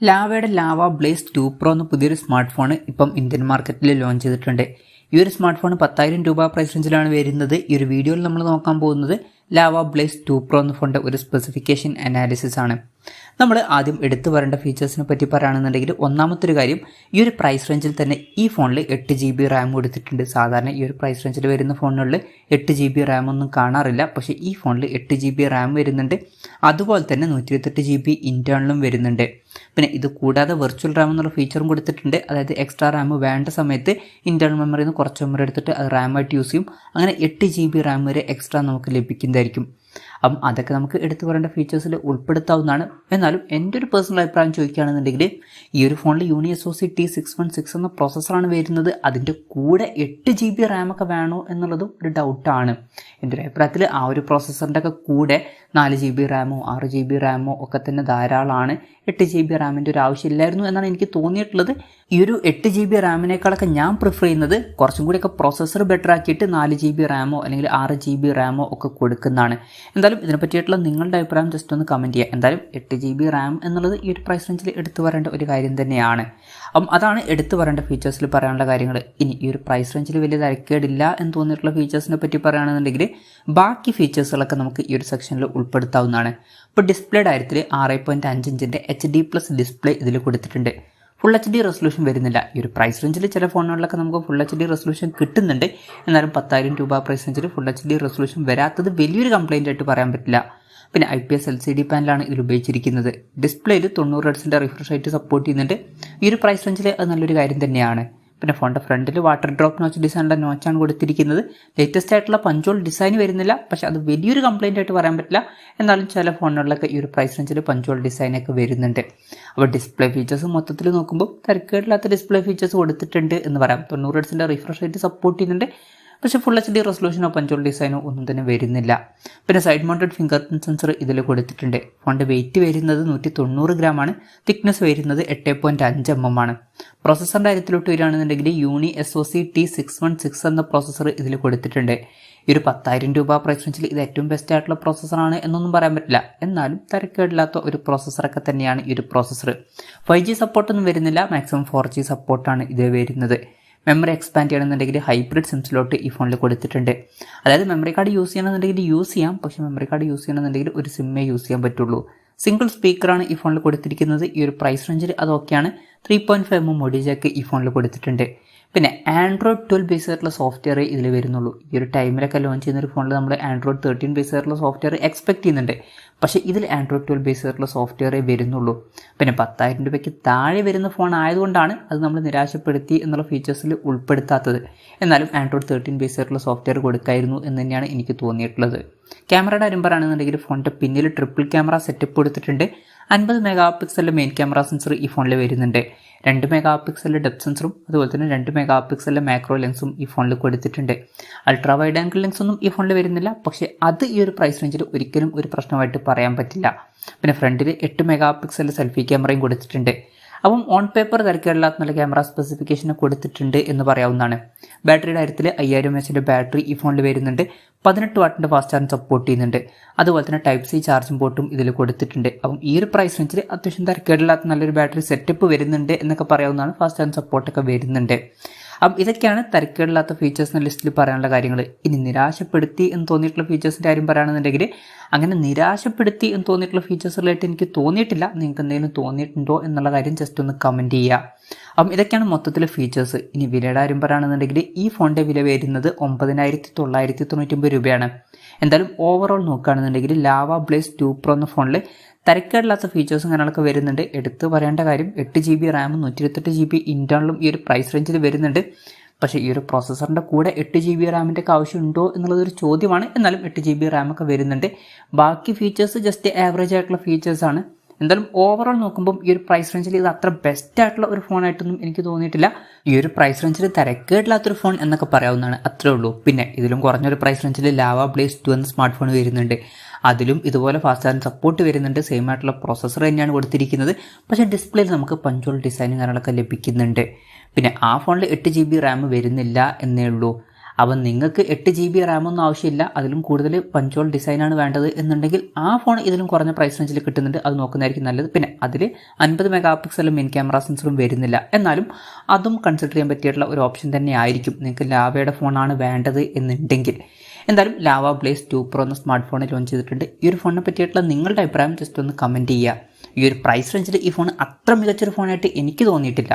ലാവയുടെ lava blaze 2 Pro എന്ന പുതിയൊരു smart phone ഇപ്പം ഇന്ത്യൻ മാർക്കറ്റിൽ ലോഞ്ച് ചെയ്തിട്ടുണ്ട്. ഈ ഒരു സ്മാർട്ട് ഫോൺ 10,000 രൂപ പ്രൈസ് റേഞ്ചിലാണ് വരുന്നത്. ഈ ഒരു വീഡിയോയിൽ നമ്മൾ നോക്കാൻ പോകുന്നത് ലാവ ബ്ലേസ് 2 Pro എന്ന ഫോണിൻ്റെ ഒരു സ്പെസിഫിക്കേഷൻ അനാലിസിസ് ആണ്. നമ്മൾ ആദ്യം എടുത്തു വരേണ്ട ഫീച്ചേഴ്സിനെ പറ്റി പറയുകയാണെന്നുണ്ടെങ്കിൽ ഒന്നാമത്തെ ഒരു കാര്യം, ഈ ഒരു പ്രൈസ് റേഞ്ചിൽ തന്നെ ഈ ഫോണിൽ 8 GB റാം കൊടുത്തിട്ടുണ്ട്. സാധാരണ ഈ ഒരു പ്രൈസ് റേഞ്ചിൽ വരുന്ന ഫോണുകളിൽ 8 GB റാം ഒന്നും കാണാറില്ല, പക്ഷേ ഈ ഫോണിൽ 8 GB റാം വരുന്നുണ്ട്. അതുപോലെ തന്നെ 128 GB ഇൻറ്റേർണലും വരുന്നുണ്ട്. പിന്നെ ഇത് കൂടാതെ വെർച്വൽ റാം എന്നുള്ള ഫീച്ചറും കൊടുത്തിട്ടുണ്ട്. അതായത് എക്സ്ട്രാ റാം വേണ്ട സമയത്ത് ഇൻറ്റേർണൽ മെമ്മറിയിൽ നിന്ന് കുറച്ച് മെമ്മറി എടുത്തിട്ട് അത് റാമായിട്ട് യൂസ് ചെയ്യും. അങ്ങനെ 8 GB റാം വരെ എക്സ്ട്രാ നമുക്ക് ലഭിക്കുന്നതായിരിക്കും. അപ്പം അതൊക്കെ നമുക്ക് എടുത്തു പറയേണ്ട ഫീച്ചേഴ്സിൽ ഉൾപ്പെടുത്താവുന്നതാണ്. എന്നാലും എൻ്റെ ഒരു പേഴ്സണൽ അഭിപ്രായം ചോദിക്കുകയാണെന്നുണ്ടെങ്കിൽ ഈ ഒരു ഫോണിൽ unisoc T616 എന്ന പ്രോസസ്സറാണ് വരുന്നത്. അതിൻ്റെ കൂടെ 8 GB റാമൊക്കെ വേണോ എന്നുള്ളതും ഒരു ഡൗട്ടാണ്. എൻ്റെ ഒരു അഭിപ്രായത്തിൽ ആ ഒരു പ്രോസസ്സറിൻ്റെ ഒക്കെ കൂടെ 4 GB റാമോ 6 GB റാമോ ഒക്കെ തന്നെ ധാരാളമാണ്. 8 GB റാമിൻ്റെ ഒരു ആവശ്യമില്ലായിരുന്നു എന്നാണ് എനിക്ക് തോന്നിയിട്ടുള്ളത്. ഈ ഒരു 8 GB റാമിനേക്കാളൊക്കെ ഞാൻ പ്രിഫർ ചെയ്യുന്നത് കുറച്ചും കൂടിയൊക്കെ പ്രോസസ്സർ ബെറ്റർ ആക്കിയിട്ട് 4 GB റാമോ അല്ലെങ്കിൽ 6 GB റാമോ ഒക്കെ കൊടുക്കുന്നതാണ്. എന്തായാലും ഇതിനെ പറ്റിയിട്ടുള്ള നിങ്ങളുടെ അഭിപ്രായം ജസ്റ്റ് ഒന്ന് കമൻറ്റ് ചെയ്യുക. എന്തായാലും 8 GB റാം എന്നുള്ളത് ഈ ഒരു പ്രൈസ് റേഞ്ചിൽ എടുത്തു വരേണ്ട ഒരു കാര്യം തന്നെയാണ്. അപ്പം അതാണ് എടുത്തു വരേണ്ട ഫീച്ചേഴ്സിൽ പറയാനുള്ള കാര്യങ്ങൾ. ഇനി ഈ ഒരു പ്രൈസ് റേഞ്ചിൽ വലിയ തരക്കേടില്ല എന്ന് തോന്നിയിട്ടുള്ള ഫീച്ചേഴ്സിനെ പറ്റി പറയുകയാണെന്നുണ്ടെങ്കിൽ ബാക്കി ഫീച്ചേഴ്സുകളൊക്കെ നമുക്ക് ഈ ഒരു സെക്ഷനിൽ ഉൾപ്പെടുത്താവുന്നതാണ്. ഇപ്പോൾ ഡിസ്പ്ലേയുടെ കാര്യത്തിൽ 6.5 ഇഞ്ചിൻ്റെ HD+ ഡിസ്പ്ലേ ഇതിൽ കൊടുത്തിട്ടുണ്ട്. ഫുൾ HD റെസൊല്യൂഷൻ വരുന്നില്ല. ഈ ഒരു പ്രൈസ് റേഞ്ചിൽ ചില ഫോണുകളിലൊക്കെ നമുക്ക് ഫുൾ HD റെസൊല്യൂഷൻ കിട്ടുന്നുണ്ട്. എന്നാലും 10,000 രൂപ പ്രൈസ് റേഞ്ചിൽ ഫുൾ HD റെസൊല്യൂഷൻ വരാത്തത് വലിയൊരു കംപ്ലയിൻ്റ് ആയിട്ട് പറയാൻ പറ്റില്ല. പിന്നെ IPS LCD പാനലാണ് ഇതിൽ ഉപയോഗിച്ചിരിക്കുന്നത്. ഡിസ്പ്ലേയിൽ 90 Hz റിഫ്രഷ് റേറ്റ് സപ്പോർട്ട് ചെയ്യുന്നുണ്ട്. ഈ ഒരു പ്രൈസ് റേഞ്ചിൽ അത് നല്ലൊരു കാര്യം തന്നെയാണ്. പിന്നെ ഫോണിൻ്റെ ഫ്രണ്ടിൽ വാട്ടർ ഡ്രോപ്പ് നോച്ച് ഡിസൈനുള്ള നോച്ചാണ് കൊടുത്തിരിക്കുന്നത്. ലേറ്റസ്റ്റ് ആയിട്ടുള്ള പഞ്ചോൾ ഡിസൈൻ വരുന്നില്ല, പക്ഷേ അത് വലിയൊരു കംപ്ലയിൻ്റ് ആയിട്ട് പറയാൻ പറ്റില്ല. എന്നാലും ചില ഫോണുകളിലൊക്കെ ഈ ഒരു പ്രൈസ് റേഞ്ചിൽ പഞ്ചോൾ ഡിസൈനൊക്കെ വരുന്നുണ്ട്. അപ്പോൾ ഡിസ്പ്ലേ ഫീച്ചേഴ്സ് മൊത്തത്തിൽ നോക്കുമ്പോൾ തരക്കേടില്ലാത്ത ഡിസ്പ്ലേ ഫീച്ചേഴ്സ് കൊടുത്തിട്ടുണ്ട് എന്ന് പറയാം. 90 Hz റിഫ്രഷ് റേറ്റ് സപ്പോർട്ട് ചെയ്യുന്നുണ്ട്, പക്ഷേ ഫുൾ HD റെസൊല്യൂഷനോ പഞ്ചോൾ ഡിസൈനോ ഒന്നും തന്നെ വരുന്നില്ല. പിന്നെ side mounted finger print sensor ഇതിൽ കൊടുത്തിട്ടുണ്ട്. ഫോണിൻ്റെ വെയിറ്റ് വരുന്നത് 190 ഗ്രാമാണ്. തിക്നെസ് വരുന്നത് 8.5 mm ആണ്. പ്രോസസ്സറിൻ്റെ കാര്യത്തിലോട്ട് വരികയാണെന്നുണ്ടെങ്കിൽ unisoc T616 എന്ന പ്രോസസ്സർ ഇതിൽ കൊടുത്തിട്ടുണ്ട്. ഈ ഒരു 10,000 രൂപ പ്രൈസ് റേഞ്ചിൽ ഇത് ഏറ്റവും ബെസ്റ്റ് ആയിട്ടുള്ള പ്രോസസ്സറാണ് എന്നൊന്നും പറയാൻ പറ്റില്ല. എന്നാലും തരക്കേടില്ലാത്ത ഒരു പ്രോസസ്സറൊക്കെ തന്നെയാണ് ഈ ഒരു പ്രോസസ്സർ. 5G സപ്പോർട്ടൊന്നും വരുന്നില്ല, മാക്സിമം 4G സപ്പോർട്ടാണ് ഇത് വരുന്നത്. മെമ്മറി എക്സ്പാൻഡ് ചെയ്യണമെന്നുണ്ടെങ്കിൽ ഹൈബ്രിഡ് സിം സ്ലോട്ട് ഈ ഫോണിൽ കൊടുത്തിട്ടുണ്ട്. അതായത് മെമ്മറി കാർഡ് യൂസ് ചെയ്യണമെന്നുണ്ടെങ്കിൽ യൂസ് ചെയ്യാം, പക്ഷേ മെമ്മറി കാർഡ് യൂസ് ചെയ്യണമെന്നുണ്ടെങ്കിൽ ഒരു സിമ്മേ യൂസ് ചെയ്യാൻ പറ്റുള്ളൂ. സിംഗിൾ സ്പീക്കറാണ് ഈ ഫോണിൽ കൊടുത്തിരിക്കുന്നത്. ഈ ഒരു പ്രൈസ് റേഞ്ചിൽ അതൊക്കെയാണ്. 3.5 mm ഓഡിയോ ജാക്ക് ഈ ഫോണിൽ കൊടുത്തിട്ടുണ്ട്. പിന്നെ ആൻഡ്രോയിഡ് 12 ബേസ് ആയിട്ടുള്ള സോഫ്റ്റ്വെയർ ഇതിൽ വരുന്നുള്ളൂ. ഈ ഒരു ടൈമിലൊക്കെ ലോഞ്ച് ചെയ്യുന്ന ഒരു ഫോണിൽ നമ്മൾ ആൻഡ്രോയിഡ് 13 ബേസ് ആയിട്ടുള്ള സോഫ്റ്റ്വെയർ എക്സ്പെക്ട് ചെയ്യുന്നുണ്ട്, പക്ഷേ ഇതിൽ ആൻഡ്രോയിഡ് 12 ബേസ് ആയിട്ടുള്ള സോഫ്റ്റ്വെയറേ വരുന്നുള്ളൂ. പിന്നെ 10,000 രൂപയ്ക്ക് താഴെ വരുന്ന ഫോൺ ആയതുകൊണ്ടാണ് അത് നമ്മൾ നിരാശപ്പെടുത്തി എന്നുള്ള ഫീച്ചേഴ്സിൽ ഉൾപ്പെടുത്താത്തത്. എന്നാലും ആൻഡ്രോയിഡ് 13 ബേസ് ആയിട്ടുള്ള സോഫ്റ്റ്വെയർ കൊടുക്കായിരുന്നു എന്ന് തന്നെയാണ് എനിക്ക് തോന്നിയിട്ടുള്ളത്. ക്യാമറയുടെ കാര്യം പറയുകയാണെന്നുണ്ടെങ്കിൽ ഫോണിൻ്റെ പിന്നിൽ ട്രിപ്പിൾ ക്യാമറ സെറ്റപ്പ് കൊടുത്തിട്ടുണ്ട്. 50 MP മെയിൻ ക്യാമറ സെൻസർ ഈ ഫോണിൽ വരുന്നുണ്ട്. 2 MP ഡെപ്ത് സെൻസറും അതുപോലെ തന്നെ 2 MP മാക്രോ ലെൻസും ഈ ഫോണിൽ കൊടുത്തിട്ടുണ്ട്. അൾട്രാ വൈഡ് ആംഗിൾ ലെൻസ് ഒന്നും ഈ ഫോണിൽ വരുന്നില്ല, പക്ഷേ അത് ഈ ഒരു പ്രൈസ് റേഞ്ചിൽ ഒരിക്കലും ഒരു പ്രശ്നമായിട്ട് പറയാൻ പറ്റില്ല. പിന്നെ ഫ്രണ്ടിൽ 8 MP സെൽഫി ക്യാമറയും കൊടുത്തിട്ടുണ്ട്. അപ്പം ഓൺ പേപ്പർ തിരക്കേടില്ലാത്ത നല്ല ക്യാമറ സ്പെസിഫിക്കേഷൻ കൊടുത്തിട്ടുണ്ട് എന്ന് പറയാവുന്നതാണ്. ബാറ്ററിയുടെ കാര്യത്തിൽ 5000 mAh ബാറ്ററി ഈ ഫോണിൽ വരുന്നുണ്ട്. 18 വാട്ടിൻ്റെ ഫാസ്റ്റ് ചാർജ് സപ്പോർട്ട് ചെയ്യുന്നുണ്ട്. അതുപോലെ തന്നെ ടൈപ്പ് C ചാർജിംഗ് പോർട്ടും ഇതിൽ കൊടുത്തിട്ടുണ്ട്. അപ്പം ഈ ഒരു പ്രൈസ് റേഞ്ചിൽ അത്യാവശ്യം തിരക്കേടില്ലാത്ത നല്ലൊരു ബാറ്ററി സെറ്റപ്പ് വരുന്നുണ്ട് എന്നൊക്കെ പറയാവുന്നതാണ്. ഫാസ്റ്റ് ചാർജ് സപ്പോർട്ടൊക്കെ വരുന്നുണ്ട്. അപ്പം ഇതൊക്കെയാണ് തിരക്കേടില്ലാത്ത ഫീച്ചേഴ്സിൻ്റെ ലിസ്റ്റിൽ പറയാനുള്ള കാര്യങ്ങൾ. ഇനി നിരാശപ്പെടുത്തി എന്ന് തോന്നിയിട്ടുള്ള ഫീച്ചേഴ്സിൻ്റെ കാര്യം പറയുകയാണെന്നുണ്ടെങ്കിൽ അങ്ങനെ നിരാശപ്പെടുത്തി എന്ന് തോന്നിയിട്ടുള്ള ഫീച്ചേഴ്സിലായിട്ട് എനിക്ക് തോന്നിയിട്ടില്ല. നിങ്ങൾക്ക് എന്തെങ്കിലും തോന്നിയിട്ടുണ്ടോ എന്നുള്ള കാര്യം ജസ്റ്റ് ഒന്ന് കമൻറ്റ് ചെയ്യുക. അപ്പം ഇതൊക്കെയാണ് മൊത്തത്തിലെ ഫീച്ചേഴ്സ്. ഇനി വിലയുടെ കാര്യം പറയുകയാണെന്നുണ്ടെങ്കിൽ ഈ ഫോണിൻ്റെ വില വരുന്നത് 9,999 രൂപയാണ്. എന്തായാലും ഓവറോൾ നോക്കുകയാണെന്നുണ്ടെങ്കിൽ ലാവ ബ്ലേസ് 2 Pro എന്ന ഫോണിൽ തരക്കേടില്ലാത്ത ഫീച്ചേഴ്സും കാര്യങ്ങളൊക്കെ വരുന്നുണ്ട്. എടുത്ത് പറയേണ്ട കാര്യം 8 GB റാമും 128 GB ഇൻറ്റേർണലും ഈ ഒരു പ്രൈസ് റേഞ്ചിൽ വരുന്നുണ്ട്. പക്ഷേ ഈ ഒരു പ്രോസസ്സറിൻ്റെ കൂടെ 8 GB റാമിൻ്റെ ഒക്കെ ആവശ്യമുണ്ടോ എന്നുള്ളതൊരു ചോദ്യമാണ്. എന്നാലും 8 GB റാമൊക്കെ വരുന്നുണ്ട്. ബാക്കി ഫീച്ചേഴ്സ് ജസ്റ്റ് ആവറേജ് ആയിട്ടുള്ള ഫീച്ചേഴ്സാണ്. എന്തായാലും ഓവറോൾ നോക്കുമ്പം ഈ ഒരു പ്രൈസ് റേഞ്ചിൽ ഇത് അത്ര ബെസ്റ്റ് ആയിട്ടുള്ള ഒരു ഫോണായിട്ടൊന്നും എനിക്ക് തോന്നിയിട്ടില്ല. ഈ ഒരു പ്രൈസ് റേഞ്ചിൽ തിരക്കേടില്ലാത്തൊരു ഫോൺ എന്നൊക്കെ പറയാവുന്നതാണ്, അത്രേ ഉള്ളൂ. പിന്നെ ഇതിലും കുറഞ്ഞൊരു പ്രൈസ് റേഞ്ചിൽ ലാവ ബ്ലേസ് 2 എന്ന സ്മാർട്ട് ഫോൺ വരുന്നുണ്ട്. അതിലും ഇതുപോലെ ഫാസ്റ്റ് ചാർജിംഗ് സപ്പോർട്ട് വരുന്നുണ്ട്. സെയിം ആയിട്ടുള്ള പ്രോസസ്സർ തന്നെയാണ് കൊടുത്തിരിക്കുന്നത്, പക്ഷേ ഡിസ്പ്ലേയിൽ നമുക്ക് പഞ്ചോൾ ഡിസൈനും കാര്യങ്ങളൊക്കെ ലഭിക്കുന്നുണ്ട്. പിന്നെ ആ ഫോണിൽ 8 GB റാം വരുന്നില്ല എന്നേ ഉള്ളൂ. അപ്പം നിങ്ങൾക്ക് 8 GB റാമൊന്നും ആവശ്യമില്ല, അതിലും കൂടുതൽ പഞ്ചോൾ ഡിസൈനാണ് വേണ്ടത് എന്നുണ്ടെങ്കിൽ ആ ഫോൺ ഇതിലും കുറഞ്ഞ പ്രൈസ് റേഞ്ചിൽ കിട്ടുന്നുണ്ട്, അത് നോക്കുന്നതായിരിക്കും നല്ലത്. പിന്നെ അതിൽ 50 മെഗാ പിക്സലും മെയിൻ ക്യാമറ സെൻസറും വരുന്നില്ല, എന്നാലും അതും കൺസിഡർ ചെയ്യാൻ പറ്റിയിട്ടുള്ള ഒരു ഓപ്ഷൻ തന്നെ ആയിരിക്കും നിങ്ങൾക്ക് ലാവയുടെ ഫോണാണ് വേണ്ടത് എന്നുണ്ടെങ്കിൽ. എന്തായാലും ലാവ ബ്ലേസ് 2 Pro എന്ന സ്മാർട്ട് ഫോൺ ലോഞ്ച് ചെയ്തിട്ടുണ്ട്. ഈ ഒരു ഫോണിനെ പറ്റിയിട്ടുള്ള നിങ്ങളുടെ അഭിപ്രായം ജസ്റ്റ് ഒന്ന് കമൻറ്റ് ചെയ്യുക. ഈ ഒരു പ്രൈസ് റേഞ്ചിൽ ഈ ഫോൺ അത്ര മികച്ചൊരു ഫോണായിട്ട് എനിക്ക് തോന്നിയിട്ടില്ല.